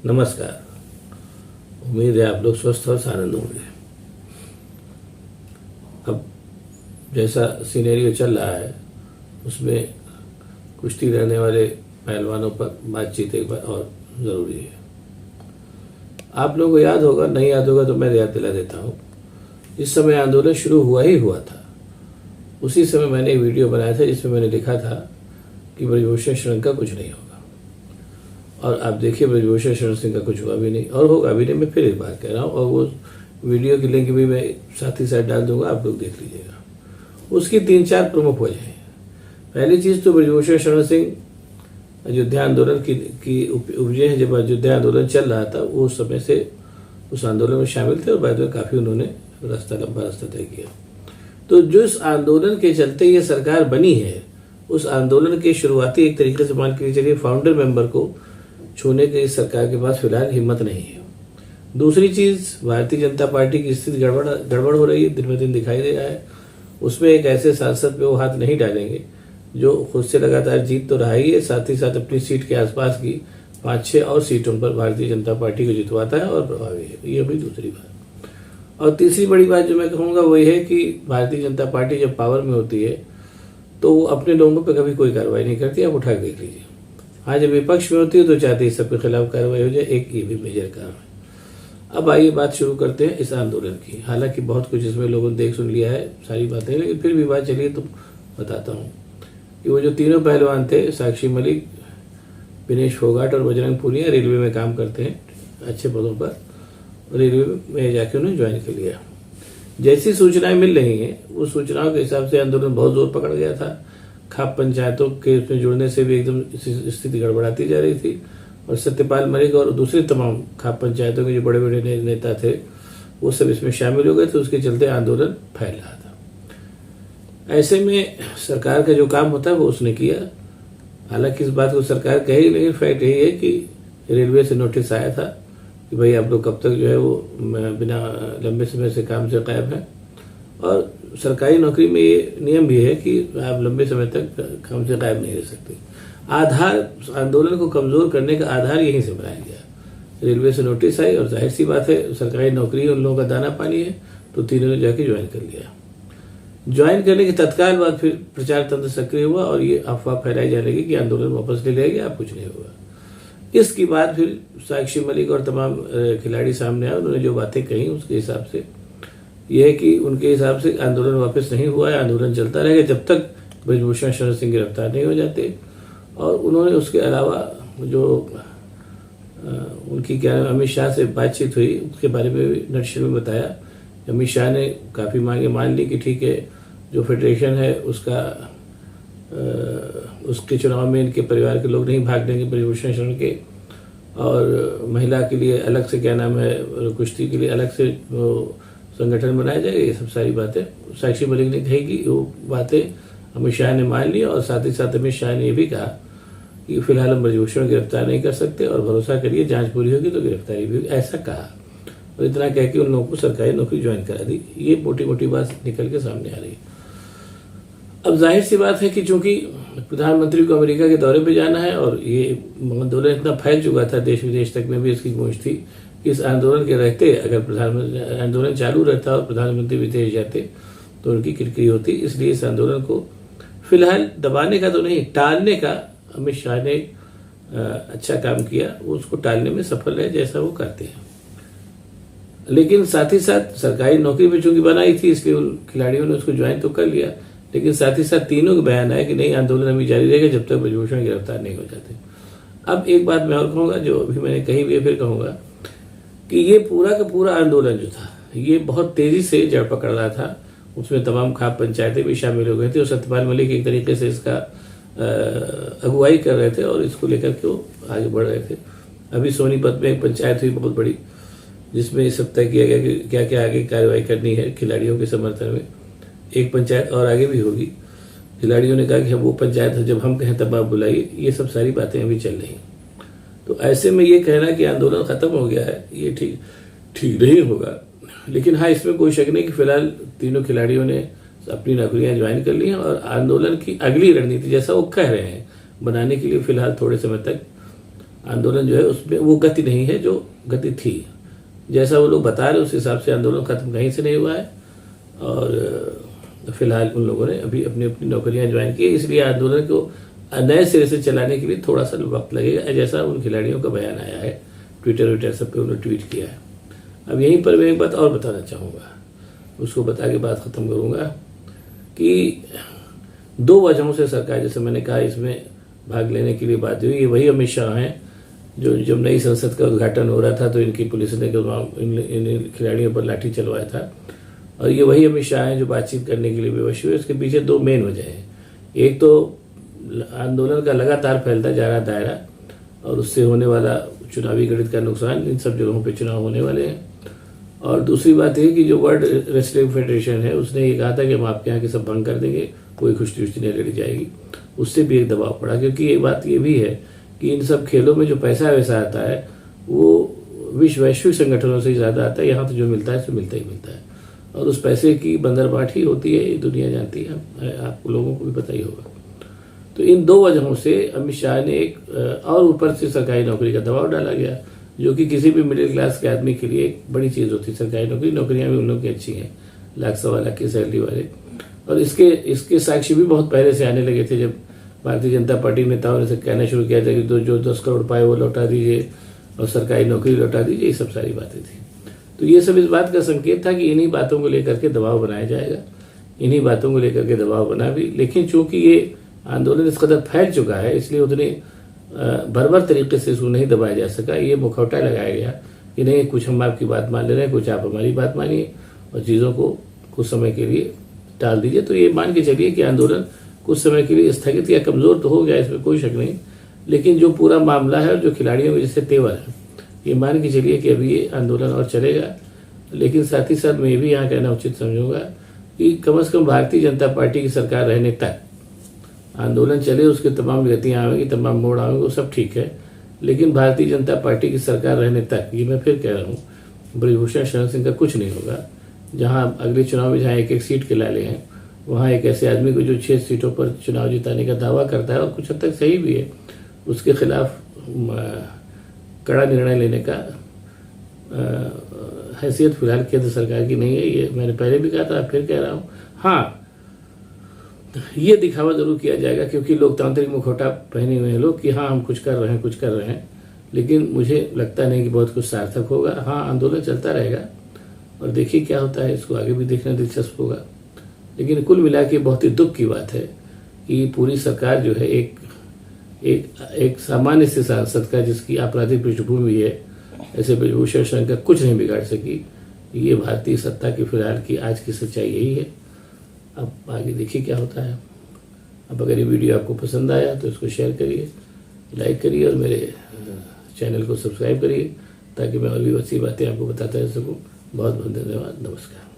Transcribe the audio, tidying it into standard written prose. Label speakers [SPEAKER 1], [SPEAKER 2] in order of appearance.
[SPEAKER 1] नमस्कार। उम्मीद है आप लोग स्वस्थ और आनंद होंगे। अब जैसा सिनेरियो चल रहा है उसमें कुश्ती लड़ने वाले पहलवानों पर बातचीत एक बार और ज़रूरी है। आप लोगों को याद होगा, नहीं याद होगा तो मैं याद दिला देता हूँ। इस समय आंदोलन शुरू हुआ ही हुआ था। उसी समय मैंने एक वीडियो बनाया था जिसमें मैंने लिखा था कि ब्रजभूषण शरण का कुछ नहीं होगा, और आप देखिए ब्रजभूषण शरण सिंह का कुछ हुआ भी नहीं और होगा भी नहीं। मैं फिर एक बार कह रहा हूँ, और वो वीडियो की लिंक भी मैं साथ ही साथ डाल दूंगा, आप लोग देख लीजिएगा। उसकी 3-4 प्रमुख वजह हैं। पहली चीज़ तो ब्रजभूषण शरण सिंह अयोध्या आंदोलन की उपजे हैं। जब अयोध्या आंदोलन चल रहा था वो उस समय से उस आंदोलन में शामिल थे और बाद में काफ़ी उन्होंने लंबा रास्ता तय किया। तो जो इस आंदोलन के चलते ये सरकार बनी है, उस आंदोलन के शुरुआती एक तरीके से मान के चलिए फाउंडर मेंबर को छूने के इस सरकार के पास फिलहाल हिम्मत नहीं है। दूसरी चीज़, भारतीय जनता पार्टी की स्थिति गड़बड़ हो रही है, दिन में दिन दिखाई दे रहा है। उसमें एक ऐसे सांसद पे वो हाथ नहीं डालेंगे जो खुद से लगातार जीत तो रहा ही है, साथ ही साथ अपनी सीट के आसपास की 5-6 और सीटों पर भारतीय जनता पार्टी को जितवाता है और प्रभावी है। ये भी दूसरी बात। और तीसरी बड़ी बात जो मैं कहूँगा वही है कि भारतीय जनता पार्टी जब पावर में होती है तो वो अपने लोगों पर कभी कोई कार्रवाई नहीं करती। आप उठा के देख लीजिए। हाँ, जब विपक्ष में होती है तो चाहती है सबके खिलाफ कार्रवाई हो जाए। एक ये भी मेजर काम है। अब आइए बात शुरू करते हैं इस आंदोलन की। हालांकि बहुत कुछ इसमें लोगों ने देख सुन लिया है, सारी बातें, लेकिन फिर भी बात चलिए तो बताता हूँ कि वो जो तीनों पहलवान थे, साक्षी मलिक, विनेश फोगाट और बजरंग पूनिया, रेलवे में काम करते हैं अच्छे पदों पर। रेलवे में जाके उन्होंने ज्वाइन कर लिया। जैसी सूचनाएं मिल रही हैं उस सूचनाओं के हिसाब से आंदोलन बहुत जोर पकड़ गया था। खाप पंचायतों के उसमें जुड़ने से भी एकदम स्थिति गड़बड़ाती जा रही थी, और सत्यपाल मलिक और दूसरे तमाम खाप पंचायतों के जो बड़े बड़े नेता थे वो सब इसमें शामिल हो गए थे। उसके चलते आंदोलन फैल रहा था। ऐसे में सरकार का जो काम होता है वो उसने किया। हालांकि इस बात को सरकार कही, लेकिन फैक्ट यही है कि रेलवे से नोटिस आया था कि भाई आप लोग कब तक जो है वो बिना लंबे समय से काम से गायब हैं। और सरकारी नौकरी में ये नियम भी है कि आप लंबे समय तक काम से गायब नहीं रह सकते। आधार, आंदोलन को कमजोर करने का आधार यहीं से बनाया गया। रेलवे से नोटिस आई और जाहिर सी बात है सरकारी नौकरी उन लोगों का दाना पानी है, तो तीनों ने जाके ज्वाइन कर लिया। ज्वाइन करने के तत्काल बाद फिर प्रचार तंत्र सक्रिय हुआ और ये अफवाह फैलाई जाने लगी कि आंदोलन वापस ले लिया, अब कुछ नहीं होगा। इसके बाद फिर साक्षी मलिक और तमाम खिलाड़ी सामने आए। उन्होंने जो बातें कही उसके हिसाब से यह है कि उनके हिसाब से आंदोलन वापस नहीं हुआ है, आंदोलन चलता रहेगा जब तक ब्रजभूषण शरण सिंह गिरफ्तार नहीं हो जाते। और उन्होंने उसके अलावा जो उनकी क्या अमित शाह से बातचीत हुई उसके बारे में भी नटशल में बताया। अमित शाह ने काफ़ी मांगे मान ली कि ठीक है, जो फेडरेशन है उसका उसके चुनाव में इनके परिवार के लोग नहीं भाग देंगे ब्रजभूषण शरण के, और महिला के लिए अलग से क्या नाम है, कुश्ती के लिए अलग से संगठन बनाया जाएगा। ये सब सारी बातें साक्षी मलिक ने कही कि वो बातें अमित शाह ने मान ली। और साथ ही साथ अमित शाह ने यह भी कहा कि फिलहाल हम ब्रजभूषण गिरफ्तार नहीं कर सकते और भरोसा करिए जांच पूरी होगी तो गिरफ्तारी भी होगी, ऐसा कहा। और इतना कह के उन लोगों को सरकारी नौकरी ज्वाइन करा दी। ये मोटी मोटी बात निकल के सामने आ रही है। अब जाहिर सी बात है कि चूंकि प्रधानमंत्री को अमेरिका के दौरे पे जाना है और ये आंदोलन इतना फैल चुका था, देश विदेश तक में भी इसकी गूंज थी कि इस आंदोलन के रहते अगर प्रधानमंत्री आंदोलन चालू रहता और प्रधानमंत्री विदेश जाते तो उनकी किरकिरी होती। इसलिए इस आंदोलन को फिलहाल दबाने का तो नहीं, टालने का अमित शाह ने अच्छा काम किया। वो उसको टालने में सफल रहे जैसा वो करते हैं। लेकिन साथ ही साथ सरकारी नौकरी में चूंकि बनाई थी इसलिए उन खिलाड़ियों ने उसको ज्वाइन तो कर लिया, लेकिन साथ ही साथ तीनों का बयान है कि नहीं, आंदोलन अभी जारी रहेगा जब तक ब्रजभूषण गिरफ्तार नहीं हो जाते। अब एक बात मैं और कहूँगा, जो अभी मैंने कही भी है फिर कहूँगा, कि ये पूरा का पूरा आंदोलन जो था ये बहुत तेजी से जड़ पकड़ रहा था। उसमें तमाम खाप पंचायतें भी शामिल हो गई थी और सत्यपाल मलिक एक तरीके से इसका अगुवाई कर रहे थे और इसको लेकर के वो आगे बढ़ रहे थे। अभी सोनीपत में एक पंचायत हुई बहुत बड़ी, जिसमें इस सब तय किया गया कि क्या क्या आगे कार्रवाई करनी है खिलाड़ियों के समर्थन में। एक पंचायत और आगे भी होगी। खिलाड़ियों ने कहा कि वो पंचायत जब हम कहें तब आप बुलाइए। ये सब सारी बातें अभी चल रही। तो ऐसे में ये कहना कि आंदोलन खत्म हो गया है ये ठीक नहीं होगा। लेकिन हाँ, इसमें कोई शक नहीं कि फिलहाल तीनों खिलाड़ियों ने अपनी नौकरियां ज्वाइन कर ली हैं और आंदोलन की अगली रणनीति, जैसा वो कह रहे हैं, बनाने के लिए फिलहाल थोड़े समय तक आंदोलन जो है उसमें वो गति नहीं है जो गति थी। जैसा वो लोग बता रहे उस हिसाब से आंदोलन खत्म कहीं से नहीं हुआ है और फिलहाल उन लोगों ने अभी अपनी अपनी नौकरियां ज्वाइन की, इसलिए आंदोलन को नए सिरे से चलाने के लिए थोड़ा सा वक्त लगेगा, जैसा उन खिलाड़ियों का बयान आया है। ट्विटर सब पे उन्होंने ट्वीट किया है। अब यहीं पर मैं एक बात और बताना चाहूँगा, उसको बता के बात खत्म करूँगा कि 2 वजहों से सरकार, जैसे मैंने कहा, इसमें भाग लेने के लिए बाध्य हुई। ये वही अमित शाह हैं जो जब नई संसद का उद्घाटन हो रहा था तो इनकी पुलिस ने इन खिलाड़ियों पर लाठी चलवाया था, और ये वही अमित शाह हैं जो बातचीत करने के लिए विवश हुए। उसके पीछे 2 मेन वजह हैं। एक तो आंदोलन का लगातार फैलता जा रहा दायरा और उससे होने वाला चुनावी गणित का नुकसान, इन सब जगहों पे चुनाव होने वाले हैं। और दूसरी बात यह कि जो वर्ल्ड रेसलिंग फेडरेशन है उसने ये कहा था कि हम आपके यहाँ के सब भंग कर देंगे, कोई कुश्ती उश्ती नहीं लड़ी जाएगी। उससे भी एक दबाव पड़ा, क्योंकि एक बात ये भी है कि इन सब खेलों में जो पैसा वैसा आता है वो वैश्विक संगठनों से ज़्यादा आता है। यहाँ तो जो मिलता है सो मिलता ही मिलता है, और उस पैसे की बंदरबाट ही होती है, ये दुनिया जानती है, आप लोगों को भी पता ही होगा। तो इन 2 वजहों से अमित शाह ने एक और ऊपर से सरकारी नौकरी का दबाव डाला गया, जो कि किसी भी मिडिल क्लास के आदमी के लिए एक बड़ी चीज़ होती है। सरकारी नौकरियां भी उन लोगों की अच्छी हैं, लाख सवा लाख की सैलरी वाले। और इसके साक्षी भी बहुत पहले से आने लगे थे, जब भारतीय जनता पार्टी नेताओं ने कहना शुरू किया था कि जो 10 करोड़ पाए वो लौटा दीजिए और सरकारी नौकरी लौटा दीजिए, ये सब सारी बातें थी। तो ये सब इस बात का संकेत था कि इन्हीं बातों को लेकर के दबाव बनाया जाएगा, इन्हीं बातों को लेकर के दबाव बना भी। लेकिन चूंकि ये आंदोलन इस कदर फैल चुका है, इसलिए उतने बर्बर तरीके से इसको नहीं दबाया जा सका। ये मुखौटा लगाया गया कि नहीं, कुछ हम आपकी बात मान ले रहे हैं, कुछ आप हमारी बात मानिए और चीज़ों को कुछ समय के लिए टाल दीजिए। तो ये मान के चलिए कि आंदोलन कुछ समय के लिए स्थगित या कमज़ोर तो हो गया, इसमें कोई शक नहीं। लेकिन जो पूरा मामला है और जो खिलाड़ियों के जैसे तेवर है, ये मान के चलिए कि अभी ये आंदोलन और चलेगा। लेकिन साथ ही साथ मैं भी यहाँ कहना उचित समझूंगा कि कम से कम भारतीय जनता पार्टी की सरकार रहने तक आंदोलन चले, उसके तमाम गतियाँ आएंगी, तमाम मोड़ आएंगे, वो सब ठीक है। लेकिन भारतीय जनता पार्टी की सरकार रहने तक, ये मैं फिर कह रहा हूँ, ब्रजभूषण शरण सिंह का कुछ नहीं होगा। जहाँ अगले चुनाव में जहाँ 1-1 सीट के लाले हैं, वहाँ एक ऐसे आदमी को जो 6 सीटों पर चुनाव जिताने का दावा करता है और कुछ हद तक सही भी है, उसके खिलाफ कड़ा निर्णय लेने का हैसियत फिलहाल केंद्र सरकार की नहीं है। ये मैंने पहले भी कहा था, फिर कह रहा हूँ। हाँ, ये दिखावा जरूर किया जाएगा, क्योंकि लोकतांत्रिक मुखौटा पहने हुए हैं लोग कि हाँ हम कुछ कर रहे हैं, लेकिन मुझे लगता नहीं कि बहुत कुछ सार्थक होगा। हाँ, आंदोलन चलता रहेगा और देखिए क्या होता है, इसको आगे भी देखना दिलचस्प होगा। लेकिन कुल मिला के बहुत ही दुख की बात है कि पूरी सरकार जो है एक सामान्य से सांसद का, जिसकी आपराधिक पृष्ठभूमि है, ऐसे ब्रजभूषण शरण का कुछ नहीं बिगाड़ सकी। ये भारतीय सत्ता की फिलहाल की आज की सच्चाई यही है। अब आगे देखिए क्या होता है। अब अगर ये वीडियो आपको पसंद आया तो इसको शेयर करिए, लाइक करिए और मेरे चैनल को सब्सक्राइब करिए, ताकि मैं और भी अच्छी बातें आपको बताता रह सकूँ। बहुत बहुत धन्यवाद। नमस्कार।